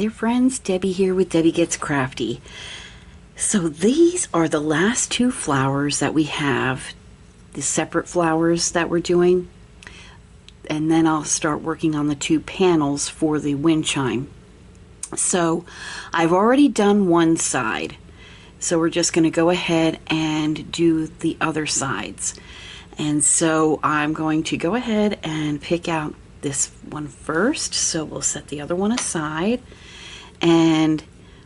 Hi there friends, Debbie here with Debbie Gets Crafty. So these are the last two flowers that we have, the separate flowers that we're doing, and then I'll start working on the two panels for the wind chime. So I've already done one side, so we're just going to go ahead and do the other sides. And so I'm going to go ahead and pick out this one first, so we'll set the other one aside, and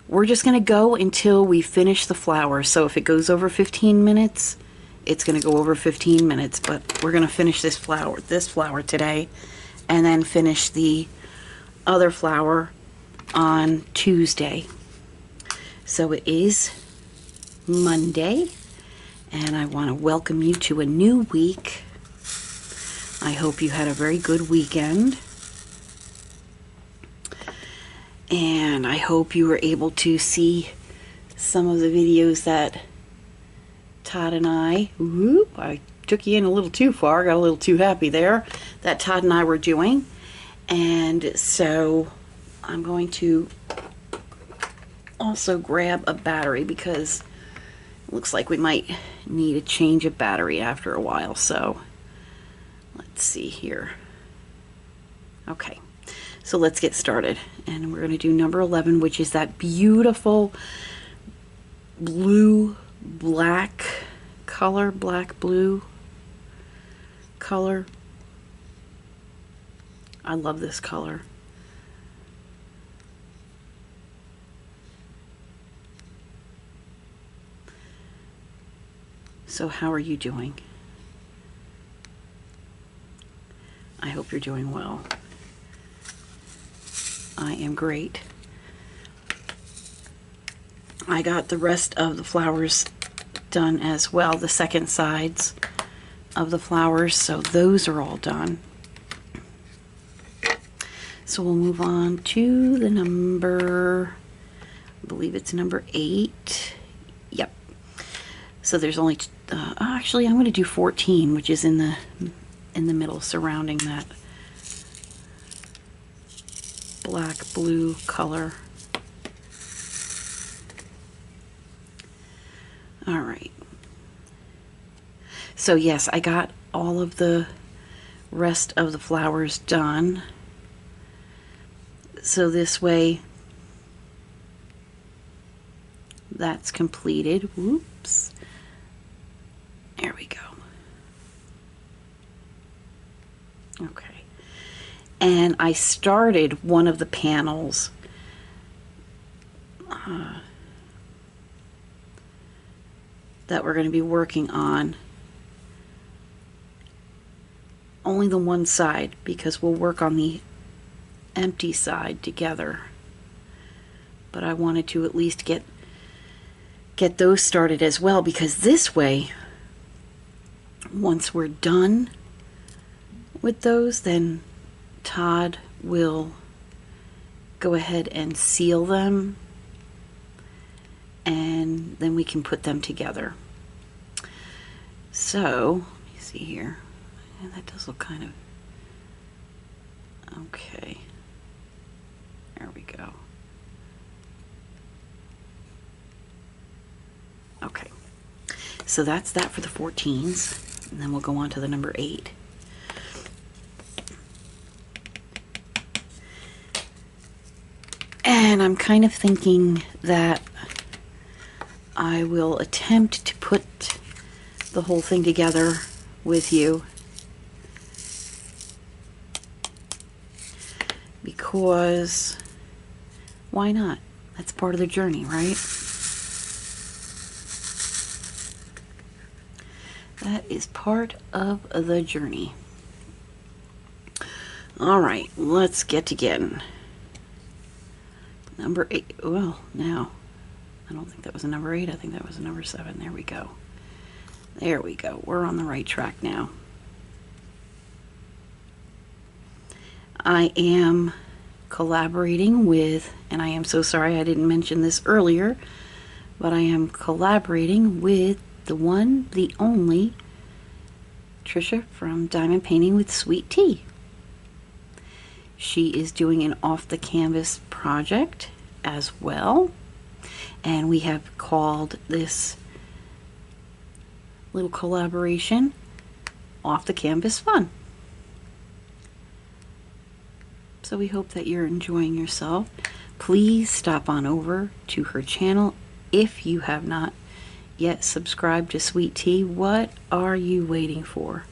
we're just going to go until we finish the flower. So if it goes over 15 minutes, it's going to go over 15 minutes, but we're going to finish this flower today, and then finish the other flower on Tuesday. So it is Monday, and I want to welcome you to a new week. I hope you had a very good weekend, and I hope you were able to see some of the videos that Todd and I took you in a little too far, got a little too happy there, that Todd and I were doing. And so I'm going to also grab a battery because it looks like we might need a change of battery after a while. So let's see here. Okay, so let's get started, and we're going to do number 11, which is that beautiful blue-black color, black-blue color. I love this color. So how are you doing? I hope you're doing well. I am great. I got the rest of the flowers done as well, the second sides of the flowers, so those are all done. So we'll move on to the number, I believe it's number 8. Yep. So there's only, actually I'm going to do 14, which is in the middle, surrounding that black blue color. All right. So yes, I got all of the rest of the flowers done. So this way, that's completed. Whoops. There we go. Okay. And I started one of the panels that we're going to be working on. Only the one side, because we'll work on the empty side together. But I wanted to at least get those started as well, because this way, once we're done with those, then Todd will go ahead and seal them, and then we can put them together. So let me see here. Yeah, that does look kind of okay. There we go. Okay, so that's that for the 14s, and then we'll go on to the number 8. And I'm kind of thinking that I will attempt to put the whole thing together with you, because why not? That's part of the journey, right? That is part of the journey. All right, let's get to getting. Number 8. Well, now, I don't think that was a number 8. I think that was a number 7. There we go. There we go. We're on the right track now. I am collaborating with, and I am so sorry I didn't mention this earlier, but I am collaborating with the one, the only, Trisha from Diamond Painting with Sweet Tea. She is doing an off the canvas project as well, and we have called this little collaboration Off the Canvas Fun. So we hope that you're enjoying yourself. Please stop on over to her channel if you have not yet subscribed to Sweet Tea. What are you waiting for?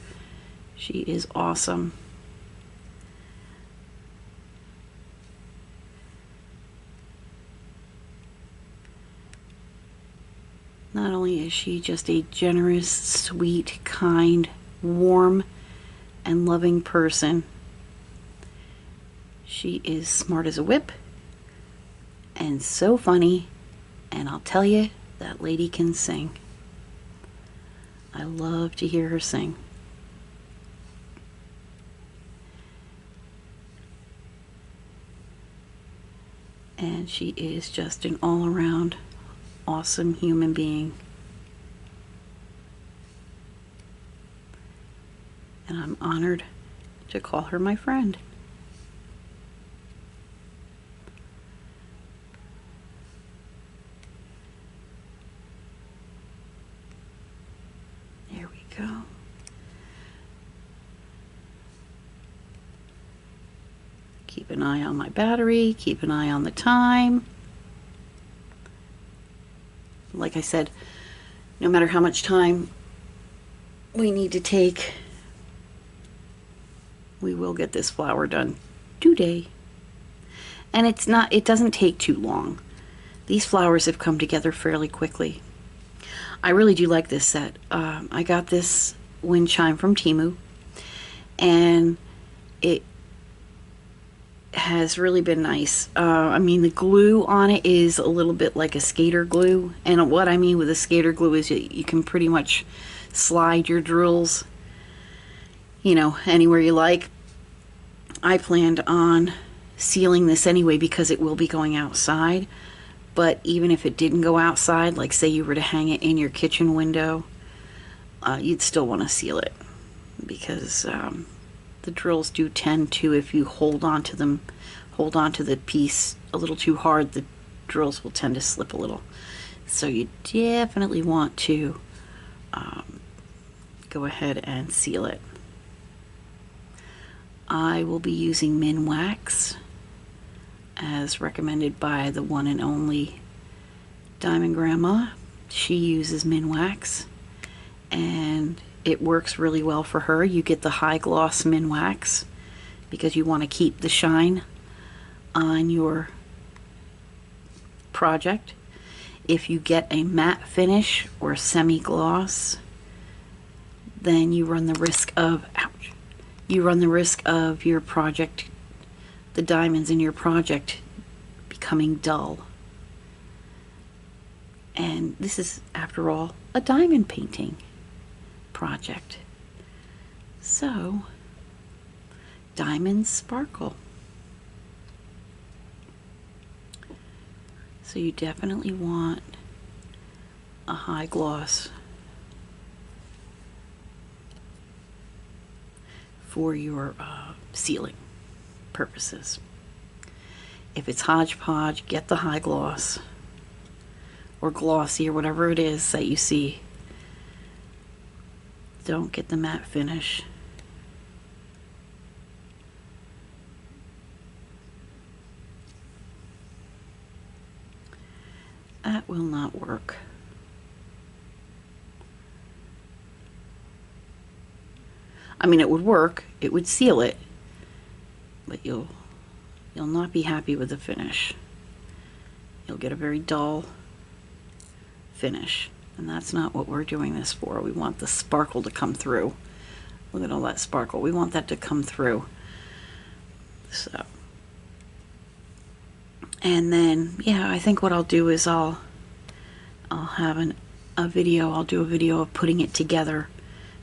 She is awesome. Not only is she just a generous, sweet, kind, warm, and loving person, she is smart as a whip and so funny, and I'll tell you, that lady can sing. I love to hear her sing. And she is just an all-around awesome human being. And I'm honored to call her my friend. There we go. Keep an eye on my battery, keep an eye on the time. Like I said, no matter how much time we need to take, we will get this flower done today. And it doesn't take too long. These flowers have come together fairly quickly. I really do like this set. I got this Windchime from Temu, and it has really been nice. I mean, the glue on it is a little bit like a skater glue, and what I mean with a skater glue is you can pretty much slide your drills, you know, anywhere you like. I planned on sealing this anyway because it will be going outside, but even if it didn't go outside, like say you were to hang it in your kitchen window, you'd still want to seal it, because the drills do tend to, if you hold on to the piece a little too hard, the drills will tend to slip a little. So you definitely want to go ahead and seal it. I will be using Min Wax as recommended by the one and only Diamond Grandma. She uses Min Wax, and it works really well for her. You get the high gloss Min Wax because you want to keep the shine on your project. If you get a matte finish or semi-gloss, then you run the risk of, your project, the diamonds in your project, becoming dull. And this is, after all, a diamond painting project. So, diamonds sparkle. So you definitely want a high gloss for your sealing purposes. If it's hodgepodge, get the high gloss or glossy or whatever it is that you see. Don't get the matte finish. That will not work. I mean, it would work, it would seal it, but you'll not be happy with the finish. You'll get a very dull finish, and that's not what we're doing this for. We want the sparkle to come through. Look at all that sparkle. We want that to come through. So, and then, yeah, I think what I'll do is I'll have a video. I'll do a video of putting it together,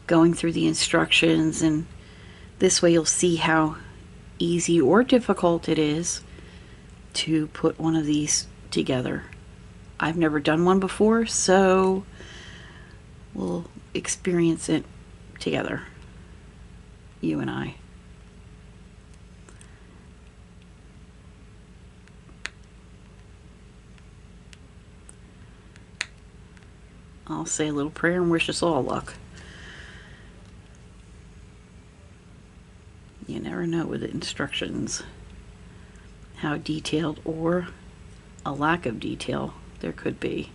going through the instructions, and this way you'll see how easy or difficult it is to put one of these together. I've never done one before, so we'll experience it together, you and I. I'll say a little prayer and wish us all luck. You never know with the instructions how detailed or a lack of detail there could be.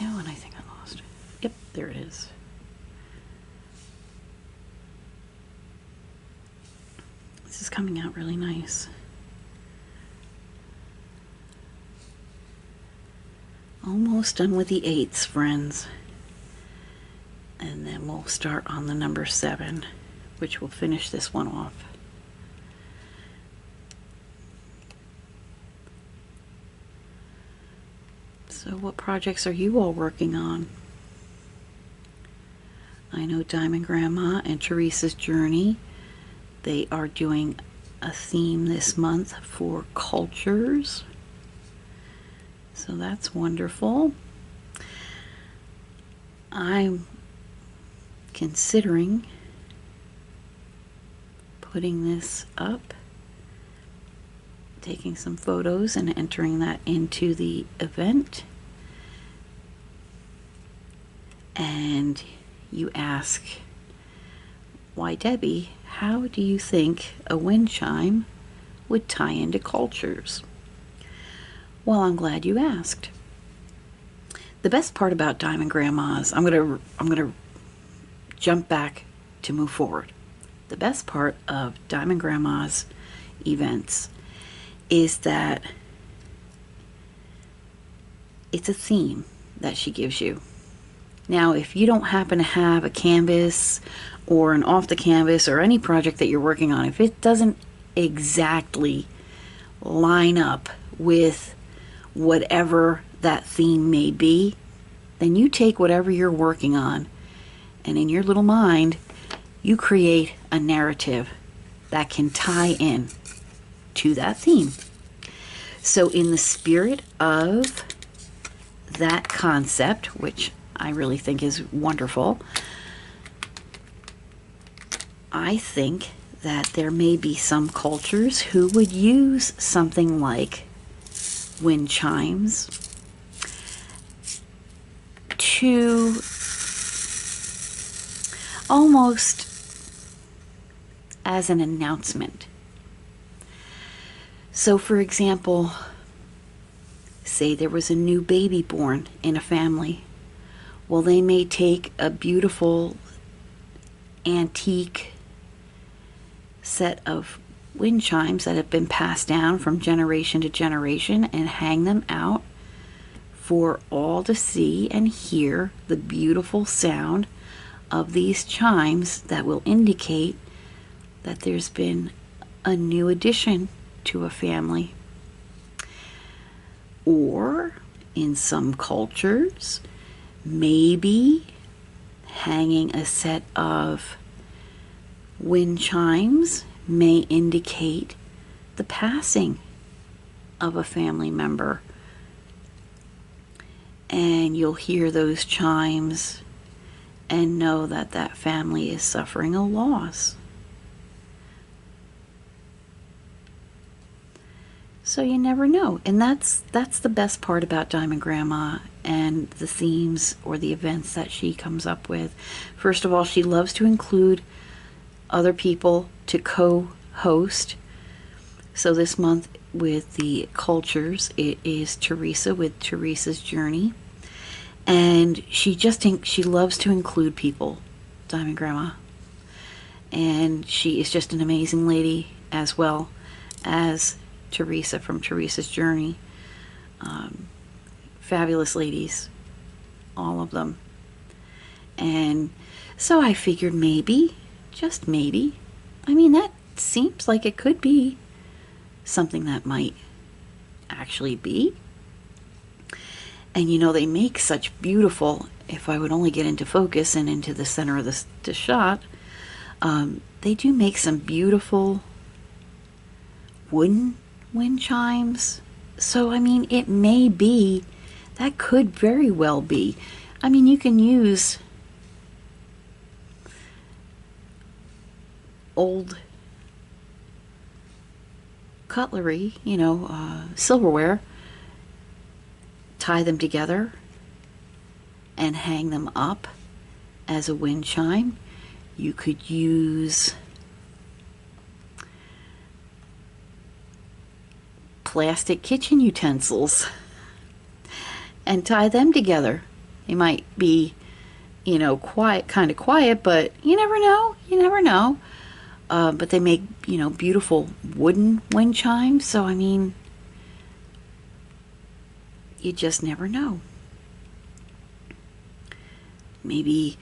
Oh, and I think I lost it. Yep, there it is. This is coming out really nice. Almost done with the 8s, friends. And then we'll start on the number 7, which will finish this one off. So what projects are you all working on? I know Diamond Grandma and Teresa's Journey, they are doing a theme this month for cultures. So that's wonderful. I'm considering putting this up, taking some photos and entering that into the event. And you ask, why, Debbie, how do you think a wind chime would tie into cultures? Well, I'm glad you asked. The best part about Diamond Grandmas, I'm gonna jump back to move forward. The best part of Diamond Grandma's events is that it's a theme that she gives you. Now, if you don't happen to have a canvas or an off the canvas or any project that you're working on, if it doesn't exactly line up with whatever that theme may be, then you take whatever you're working on and in your little mind you create a narrative that can tie in to that theme. So in the spirit of that concept, which I really think is wonderful, I think that there may be some cultures who would use something like wind chimes to almost as an announcement. So for example, say there was a new baby born in a family. Well, they may take a beautiful antique set of wind chimes that have been passed down from generation to generation and hang them out for all to see and hear the beautiful sound of these chimes that will indicate that there's been a new addition to a family. Or in some cultures, maybe hanging a set of wind chimes may indicate the passing of a family member. And you'll hear those chimes and know that that family is suffering a loss. So you never know. And that's the best part about Diamond Grandma and the themes or the events that she comes up with. First of all, she loves to include other people to co-host. So this month with the cultures, it is Teresa with Teresa's Journey. And she loves to include people, Diamond Grandma. And she is just an amazing lady, as well as Teresa from Teresa's Journey. Fabulous ladies, all of them. And so I figured maybe, just maybe, I mean, that seems like it could be something that might actually be. And you know, they make such beautiful, if I would only get into focus and into the center of the shot, they do make some beautiful wooden wind chimes. So I mean, it may be, that could very well be. I mean, you can use old cutlery, silverware, tie them together and hang them up as a wind chime. You could use plastic kitchen utensils and tie them together. They might be, quiet, kind of quiet, but you never know. You never know. But they make, beautiful wooden wind chimes. So, I mean, you just never know. Maybe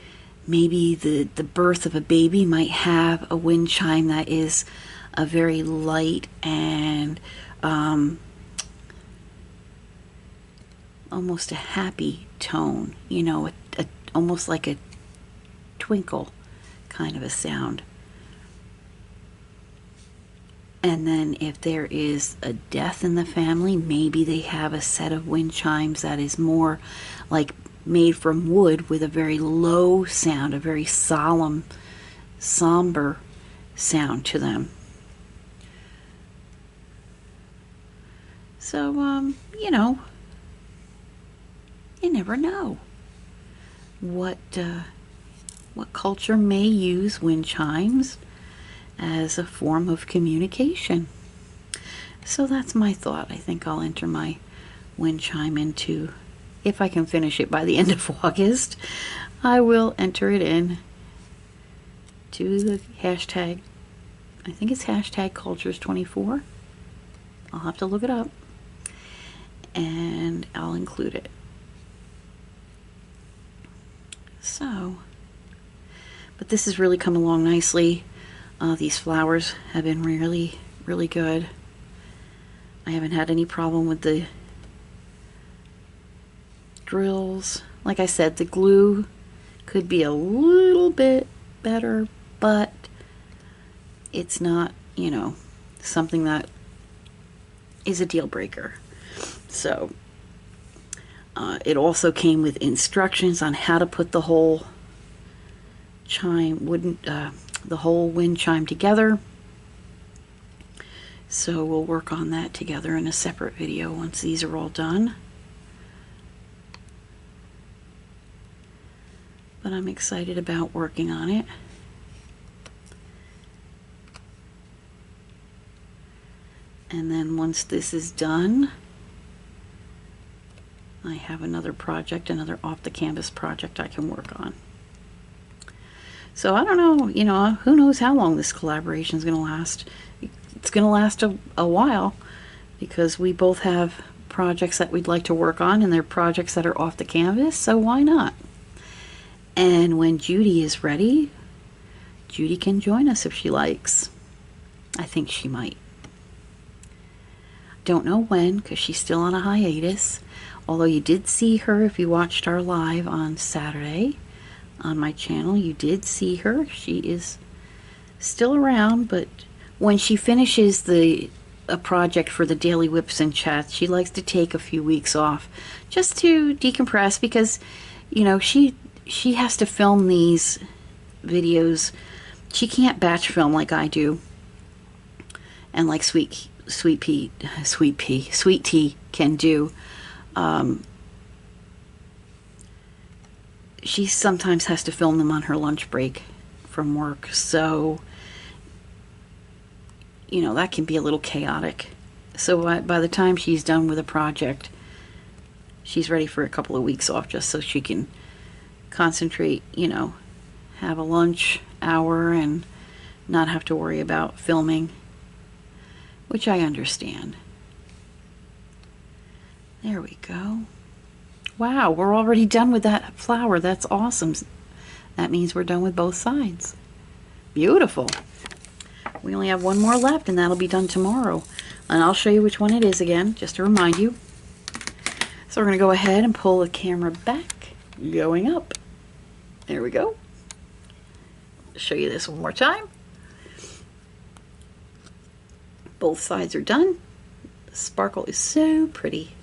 the birth of a baby might have a wind chime that is a very light and almost a happy tone, almost like a twinkle kind of a sound. And then if there is a death in the family, maybe they have a set of wind chimes that is more like made from wood with a very low sound, a very solemn, somber sound to them. So, you never know what culture may use wind chimes as a form of communication. So that's my thought. I think I'll enter my wind chime into, if I can finish it by the end of August, I will enter it in to the hashtag, I think it's hashtag cultures24. I'll have to look it up and I'll include it. So, but this has really come along nicely. These flowers have been really, really good. I haven't had any problem with the drills. Like I said, the glue could be a little bit better, but it's not, something that is a deal breaker. So it also came with instructions on how to put the whole chime, the whole wind chime together. So we'll work on that together in a separate video once these are all done. But I'm excited about working on it. And then once this is done, I have another project, another off the canvas project I can work on. So I don't know, who knows how long this collaboration is going to last. It's going to last a while because we both have projects that we'd like to work on and they're projects that are off the canvas, so why not? And when Judy is ready, Judy can join us if she likes. I think she might. Don't know when because she's still on a hiatus, although you did see her if you watched our live on Saturday on my channel. You did see her. She is still around, but when she finishes a project for the daily whips and chats, she likes to take a few weeks off just to decompress because she has to film these videos. She can't batch film like I do, and like Sweet Tea can do. She sometimes has to film them on her lunch break from work, so that can be a little chaotic. So by the time she's done with a project, she's ready for a couple of weeks off just so she can concentrate, have a lunch hour and not have to worry about filming, which I understand. There we go. Wow, we're already done with that flower. That's awesome. That means we're done with both sides. Beautiful. We only have one more left and that'll be done tomorrow. And I'll show you which one it is again, just to remind you. So we're going to go ahead and pull the camera back, going up. There we go. Show you this one more time. Both sides are done. The sparkle is so pretty.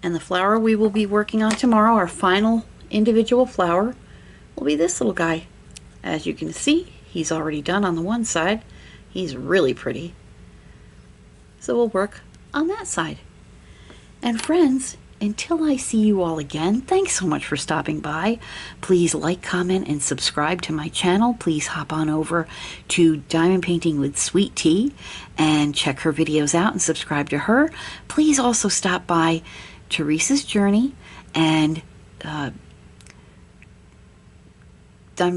And the flower we will be working on tomorrow, our final individual flower, will be this little guy. As you can see, he's already done on the one side. He's really pretty. So we'll work on that side. And friends, until I see you all again, thanks so much for stopping by. Please like, comment, and subscribe to my channel. Please hop on over to Diamond Painting with Sweet Tea and check her videos out and subscribe to her. Please also stop by Teresa's Journey and Diamond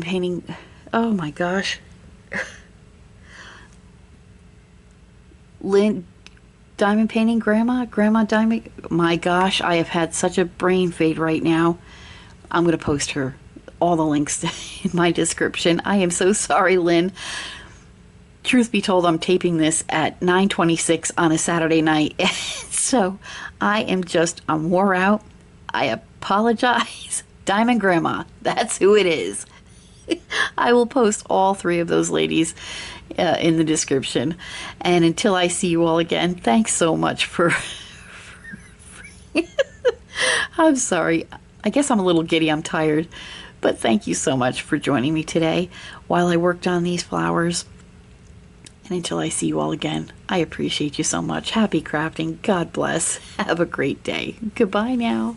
Painting. Oh my gosh. Lynn. Diamond Painting Grandma Diamond. My gosh, I have had such a brain fade right now. I'm going to post her all the links in my description. I am so sorry, Lynn. Truth be told, I'm taping this at 9:26 on a Saturday night. So I'm wore out. I apologize. Diamond Grandma, that's who it is. I will post all three of those ladies in the description. And until I see you all again, thanks so much for I'm sorry. I guess I'm a little giddy. I'm tired. But thank you so much for joining me today while I worked on these flowers. And until I see you all again, I appreciate you so much. Happy crafting. God bless. Have a great day. Goodbye now.